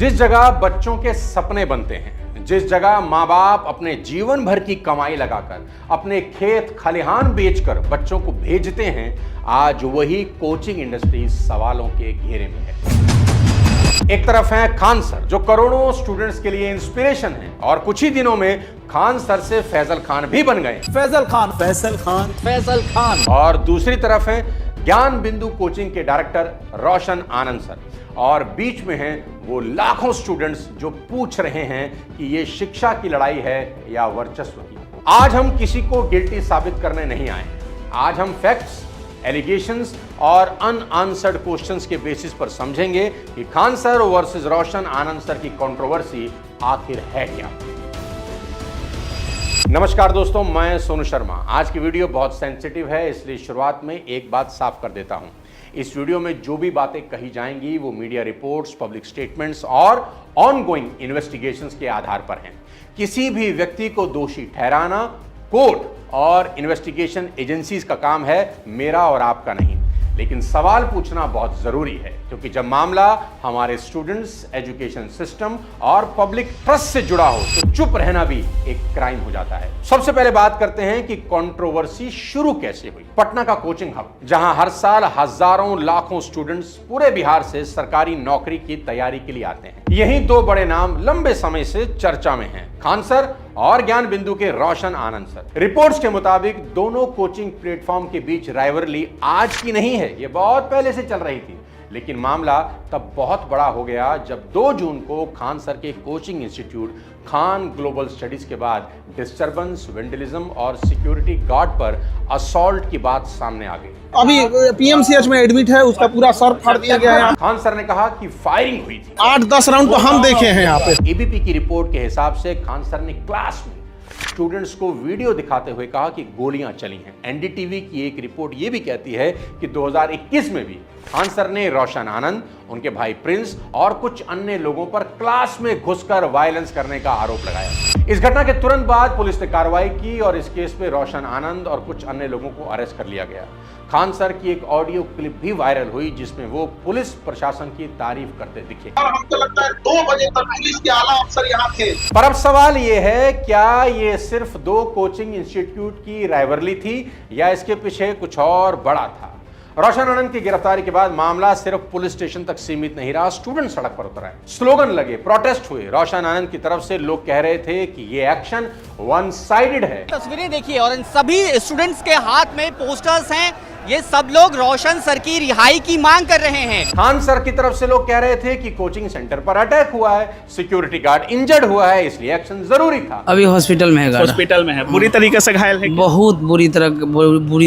जिस जगह बच्चों के सपने बनते हैं, जिस जगह माँ बाप अपने जीवन भर की कमाई लगाकर अपने खेत खलिहान बेचकर बच्चों को भेजते हैं, आज वही कोचिंग इंडस्ट्री सवालों के घेरे में है। एक तरफ है खान सर, जो करोड़ों स्टूडेंट्स के लिए इंस्पिरेशन है और कुछ ही दिनों में खान सर से फैजल खान भी बन गए। फैजल खान, फैजल खान, फैजल खान। और दूसरी तरफ है ज्ञान बिंदु कोचिंग के डायरेक्टर रोशन आनंद सर, और बीच में हैं वो लाखों स्टूडेंट्स जो पूछ रहे हैं कि ये शिक्षा की लड़ाई है या वर्चस्व की। आज हम किसी को गिल्टी साबित करने नहीं आए हैं। आज हम फैक्ट्स, एलिगेशंस और अनआंसर्ड क्वेश्चंस के बेसिस पर समझेंगे कि खान सर वर्सेस रोशन आनंद सर की कंट्रोवर्सी आखिर है क्या। नमस्कार दोस्तों, मैं सोनू शर्मा। आज की वीडियो बहुत सेंसिटिव है, इसलिए शुरुआत में एक बात साफ कर देता हूं। इस वीडियो में जो भी बातें कही जाएंगी वो मीडिया रिपोर्ट्स, पब्लिक स्टेटमेंट्स और ऑनगोइंग इन्वेस्टिगेशंस के आधार पर हैं। किसी भी व्यक्ति को दोषी ठहराना कोर्ट और इन्वेस्टिगेशन एजेंसीज का काम है, मेरा और आपका नहीं। लेकिन सवाल पूछना बहुत जरूरी है, क्योंकि जब मामला हमारे स्टूडेंट्स, एजुकेशन सिस्टम और पब्लिक ट्रस्ट से जुड़ा हो तो चुप रहना भी एक क्राइम हो जाता है। सबसे पहले बात करते हैं कि कंट्रोवर्सी शुरू कैसे हुई। पटना का कोचिंग हब, जहां हर साल हजारों लाखों स्टूडेंट्स पूरे बिहार से सरकारी नौकरी की तैयारी के लिए आते हैं। यही दो बड़े नाम लंबे समय से चर्चा में हैं, खान सर और ज्ञान बिंदु के रोशन आनंद सर। रिपोर्ट्स के मुताबिक दोनों कोचिंग प्लेटफॉर्म के बीच राइवलरी आज की नहीं है, ये बहुत पहले से चल रही थी। लेकिन मामला तब बहुत बड़ा हो गया जब 2 जून को खान सर के coaching institute Khan global studies के बाद डिस्टर्बेंस, वेंडलिज्म और सिक्योरिटी गार्ड पर असॉल्ट की बात सामने आ गई। अभी पीएमसीएच में एडमिट है, उसका पूरा सर फाड़ दिया गया है। खान सर ने कहा कि फायरिंग हुई थी। 8-10 राउंड तो हम देखे हैं यहाँ पे। एबीपी की रिपोर्ट के हिसाब से खान सर ने क्लास में स्टूडेंट्स को वीडियो दिखाते हुए कहा कि गोलियां चली हैं। एनडीटीवी की एक रिपोर्ट यह भी कहती है कि 2021 में भी खान सर ने रोशन आनंद, उनके भाई प्रिंस और कुछ अन्य लोगों पर क्लास में घुसकर वायलेंस करने का आरोप लगाया। इस घटना के तुरंत बाद पुलिस ने कार्रवाई की और इस केस में रोशन आनंद और कुछ अन्य लोगों को अरेस्ट कर लिया गया। खान सर की एक ऑडियो क्लिप भी वायरल हुई जिसमें वो पुलिस प्रशासन की तारीफ करते दिखे। और हमको लगता है 2 बजे तक पुलिस के आला अफसर यहाँ थे। पर अब सवाल ये है, क्या ये सिर्फ 2 कोचिंग इंस्टीट्यूट की राइवलरी थी या इसके पीछे कुछ और बड़ा था? रोशन आनंद की गिरफ्तारी के बाद मामला सिर्फ पुलिस स्टेशन तक सीमित नहीं रहा। स्टूडेंट सड़क पर उतर आए, स्लोगन लगे, प्रोटेस्ट हुए। रोशन आनंद की तरफ से लोग कह रहे थे कि ये एक्शन वन साइडेड है। तस्वीरें देखिए और इन सभी स्टूडेंट्स के हाथ में पोस्टर्स हैं। ये सब लोग रोशन सर की रिहाई की मांग कर रहे हैं। खान सर की तरफ से लोग कह रहे थे कि कोचिंग सेंटर पर अटैक हुआ है, सिक्योरिटी गार्ड इंजर्ड हुआ है, इसलिए एक्शन जरूरी था। अभी हॉस्पिटल में है, हॉस्पिटल में है, बुरी तरीके से घायल है, बहुत बुरी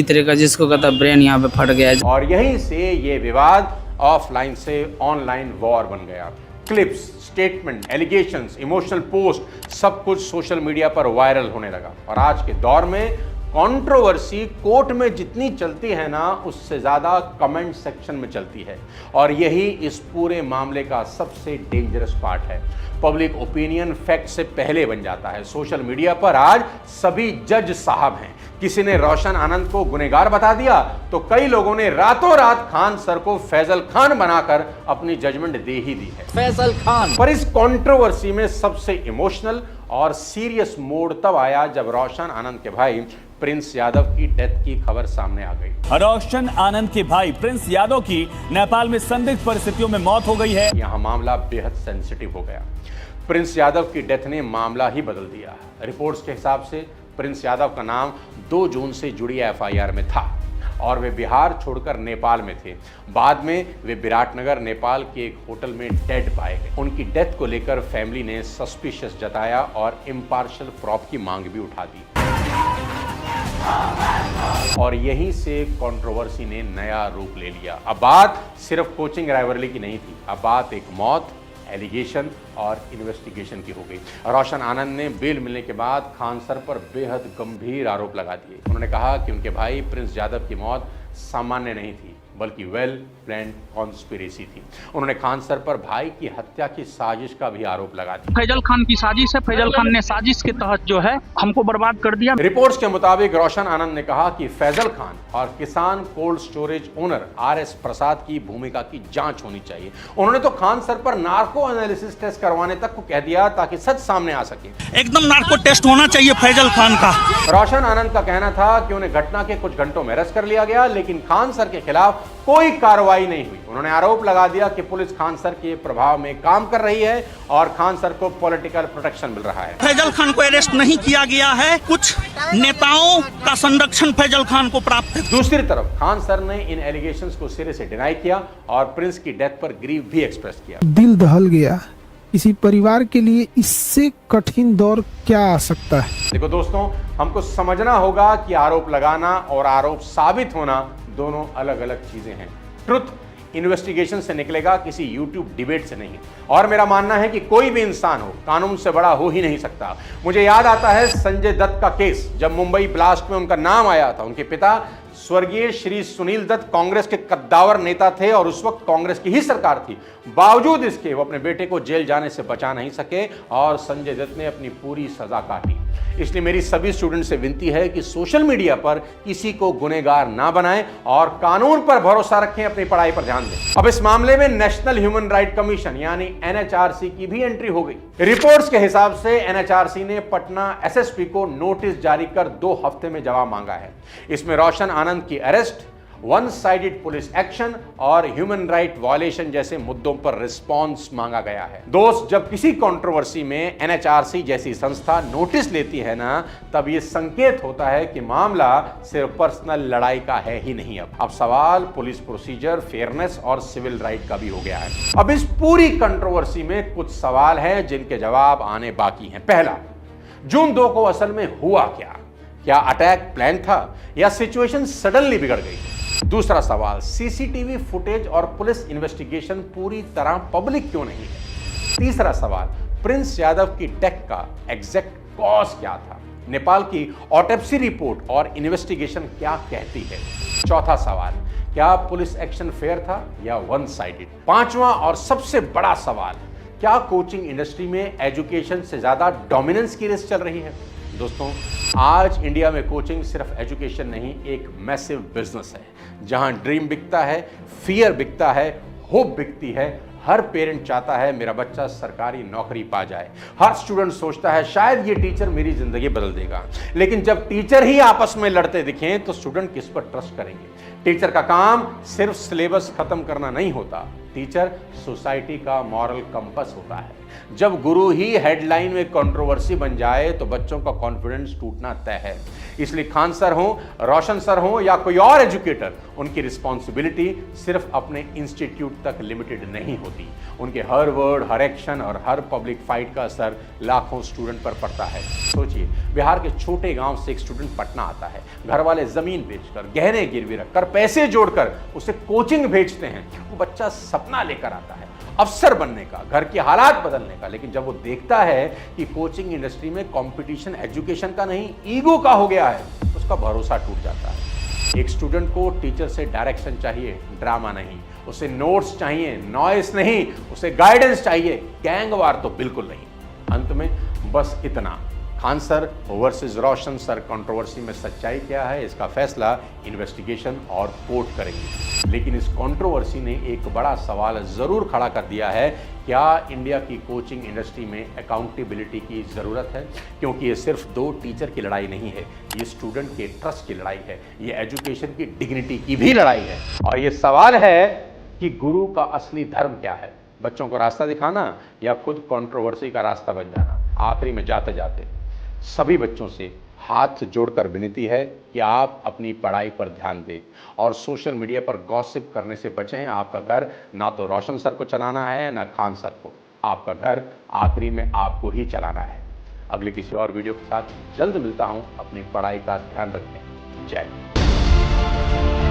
तरह का, जिसको कहता ब्रेन यहाँ पे फट गया है। और यहीं से ये विवाद ऑफलाइन से ऑनलाइन वॉर बन गया। Clips, statement, allegations, emotional post, सब कुछ सोशल मीडिया पर वायरल होने लगा। और आज के दौर में कंट्रोवर्सी कोर्ट में जितनी चलती है ना, उससे ज्यादा कमेंट सेक्शन में चलती है। और यही इस पूरे मामले का सबसे डेंजरस पार्ट है। पब्लिक ओपिनियन फैक्ट से पहले बन जाता है। सोशल मीडिया पर आज सभी जज साहब हैं। किसी ने रोशन आनंद को गुनहगार बता दिया तो कई लोगों ने रातों रात खान सर को फैजल खान बनाकर अपनी जजमेंट दे ही दी है। फैजल खान। पर इस कंट्रोवर्सी में सबसे इमोशनल और सीरियस मोड़ तब आया जब रोशन आनंद के भाई प्रिंस यादव की डेथ की खबर सामने आ गई। रोशन आनंद के भाई प्रिंस यादव की नेपाल में संदिग्ध परिस्थितियों में मौत हो गई है। यहां मामला बेहद सेंसिटिव हो गया। प्रिंस यादव की डेथ ने मामला ही बदल दिया। रिपोर्ट्स के हिसाब से प्रिंस यादव का नाम 2 जून से जुड़ी एफआईआर में था और वे बिहार छोड़कर नेपाल में थे। बाद में वे विराटनगर, नेपाल के एक होटल में डेड पाए गए। उनकी डेथ को लेकर फैमिली ने सस्पिशियस जताया और इम्पार्शियल प्रॉप की मांग भी उठा दी। और यहीं से कंट्रोवर्सी ने नया रूप ले लिया। अब बात सिर्फ कोचिंग राइवलरी की नहीं थी, अब बात एक मौत, एलिगेशन और इन्वेस्टिगेशन की हो गई। रोशन आनंद ने बेल मिलने के बाद खान सर पर बेहद गंभीर आरोप लगा दिए। उन्होंने कहा कि उनके भाई प्रिंस यादव की मौत सामान्य नहीं थी, बल्कि वेल प्लान्ड कॉन्स्पिरेसी थी। उन्होंने खान सर पर भाई की हत्या की साजिश का भी आरोप लगा दिया। फैजल खान की साजिश है, फैजल खान ने साजिश के तहत जो है हमको बर्बाद कर दिया। रिपोर्ट्स के मुताबिक रोशन आनंद ने कहा कि फैजल खान और किसान कोल्ड स्टोरेज ओनर आर.एस. प्रसाद की भूमिका की जांच होनी चाहिए। उन्होंने तो खान सर पर नार्को एनालिसिस टेस्ट करवाने तक को कह दिया ताकि सच सामने आ सके। एकदम नार्को टेस्ट होना चाहिए फैजल खान का। रोशन आनंद का कहना था कि उन्हें घटना के कुछ घंटों में अरेस्ट कर लिया गया, लेकिन खान सर के खिलाफ कोई कार्रवाई नहीं हुई। उन्होंने आरोप लगा दिया कि पुलिस खान सर के प्रभाव में काम कर रही है और खान सर को पॉलिटिकल प्रोटेक्शन मिल रहा है। फैजल खान को अरेस्ट नहीं किया गया है, कुछ नेताओं का संरक्षण फैजल खान को प्राप्त है। दूसरी तरफ खान सर ने इन एलिगेशंस को सिरे से डिनाई किया और प्रिंस की डेथ पर ग्रीव भी एक्सप्रेस किया। दिल दहल गया। किसी परिवार के लिए इससे कठिन दौर क्या आ सकता है? देखो दोस्तों, हमको समझना होगा कि आरोप लगाना और आरोप साबित होना दोनों अलग अलग चीजें हैं। ट्रुथ इन्वेस्टिगेशन से निकलेगा, किसी यूट्यूब डिबेट से नहीं। और मेरा मानना है कि कोई भी इंसान हो, कानून से बड़ा हो ही नहीं सकता। मुझे याद आता है संजय दत्त का केस, जब मुंबई ब्लास्ट में उनका नाम आया था। उनके पिता स्वर्गीय श्री सुनील दत्त कांग्रेस के कद्दावर नेता थे और उस वक्त कांग्रेस की ही सरकार थी। बावजूद इसके वो अपने बेटे को जेल जाने से बचा नहीं सके और संजय दत्त ने अपनी पूरी सजा काटी। इसलिए मेरी सभी स्टूडेंट से विनती है कि सोशल मीडिया पर किसी को गुनहगार ना बनाएं और कानून पर भरोसा रखें, अपनी पढ़ाई पर ध्यान दें। अब इस मामले में नेशनल ह्यूमन राइट कमीशन यानी NHRC की भी एंट्री हो गई। रिपोर्ट्स के हिसाब से NHRC ने पटना SSP को नोटिस जारी कर 2 हफ्ते में जवाब मांगा है। इसमें रोशन आनंद की arrest, one sided police action और ह्यूमन राइट वायलेशन जैसे मुद्दों पर रिस्पांस मांगा गया है। दोस्त, जब किसी कंट्रोवर्सी में NHRC जैसी संस्था नोटिस लेती है ना, तब यह संकेत होता है कि मामला सिर्फ पर्सनल लड़ाई का है ही नहीं। अब सवाल पुलिस प्रोसीजर, फेयरनेस और सिविल राइट का भी हो गया है। अब इस पूरी कंट्रोवर्सी में कुछ सवाल हैं जिनके जवाब आने बाकी हैं। पहला, जून 2 को असल में हुआ क्या? क्या अटैक प्लान था या सिचुएशन सडनली बिगड़ गई? दूसरा सवाल, सीसीटीवी फुटेज और पुलिस इन्वेस्टिगेशन पूरी तरह पब्लिक क्यों नहीं है? तीसरा सवाल, प्रिंस यादव की डेथ का एग्जैक्ट कॉज क्या था? नेपाल की ऑटोप्सी रिपोर्ट और इन्वेस्टिगेशन क्या कहती है? चौथा सवाल, क्या पुलिस एक्शन फेयर था या वन साइडेड? पांचवा और सबसे बड़ा सवाल, क्या कोचिंग इंडस्ट्री में एजुकेशन से ज्यादा डोमिनेंस की रेस चल रही है? दोस्तों, आज इंडिया में कोचिंग सिर्फ एजुकेशन नहीं, एक मैसिव बिजनेस है जहां ड्रीम बिकता है, फियर बिकता है, होप बिकती है। हर पेरेंट चाहता है मेरा बच्चा सरकारी नौकरी पा जाए। हर स्टूडेंट सोचता है शायद ये टीचर मेरी जिंदगी बदल देगा। लेकिन जब टीचर ही आपस में लड़ते दिखें तो स्टूडेंट किस पर ट्रस्ट करेंगे? टीचर का काम सिर्फ सिलेबस खत्म करना नहीं होता, टीचर सोसाइटी का मॉरल कंपस होता है। जब गुरु ही हेडलाइन में कंट्रोवर्सी बन जाए तो बच्चों का कॉन्फिडेंस टूटना तय है। इसलिए खान सर हो, रोशन सर हो या कोई और एजुकेटर, उनकी रिस्पॉन्सिबिलिटी सिर्फ अपने इंस्टीट्यूट तक लिमिटेड नहीं होती। उनके हर वर्ड, हर एक्शन और हर पब्लिक फाइट का असर लाखों स्टूडेंट पर पड़ता है। सोचिए, बिहार के छोटे गांव से एक स्टूडेंट पटना आता है। घर वाले जमीन बेचकर, गहने गिरवी रखकर, पैसे जोड़कर उसे कोचिंग भेजते हैं। वो बच्चा सपना लेकर आता है अफसर बनने का, घर के हालात बदलने का। लेकिन जब वो देखता है कि कोचिंग इंडस्ट्री में कंपटीशन एजुकेशन का नहीं, ईगो का हो गया है, उसका भरोसा टूट जाता है। एक स्टूडेंट को टीचर से डायरेक्शन चाहिए, ड्रामा नहीं। उसे नोट्स चाहिए, नॉइस नहीं। उसे गाइडेंस चाहिए, गैंगवार तो बिल्कुल नहीं। अंत में बस इतना, खान सर वर्सेस रोशन सर कंट्रोवर्सी में सच्चाई क्या है, इसका फैसला इन्वेस्टिगेशन और कोर्ट करेंगे। लेकिन इस कंट्रोवर्सी ने एक बड़ा सवाल जरूर खड़ा कर दिया है, क्या इंडिया की कोचिंग इंडस्ट्री में अकाउंटेबिलिटी की ज़रूरत है? क्योंकि ये सिर्फ 2 टीचर की लड़ाई नहीं है, ये स्टूडेंट के ट्रस्ट की लड़ाई है, ये एजुकेशन की डिग्निटी की भी लड़ाई है। और ये सवाल है कि गुरु का असली धर्म क्या है? बच्चों को रास्ता दिखाना या खुद कंट्रोवर्सी का रास्ता बन जाना? आखिरी में जाते जाते सभी बच्चों से हाथ जोड़कर विनती है कि आप अपनी पढ़ाई पर ध्यान दें और सोशल मीडिया पर गॉसिप करने से बचें। आपका घर ना तो रोशन सर को चलाना है ना खान सर को, आपका घर आखिरी में आपको ही चलाना है। अगले किसी और वीडियो के साथ जल्द मिलता हूं। अपनी पढ़ाई का ध्यान रखें। जय हिंद।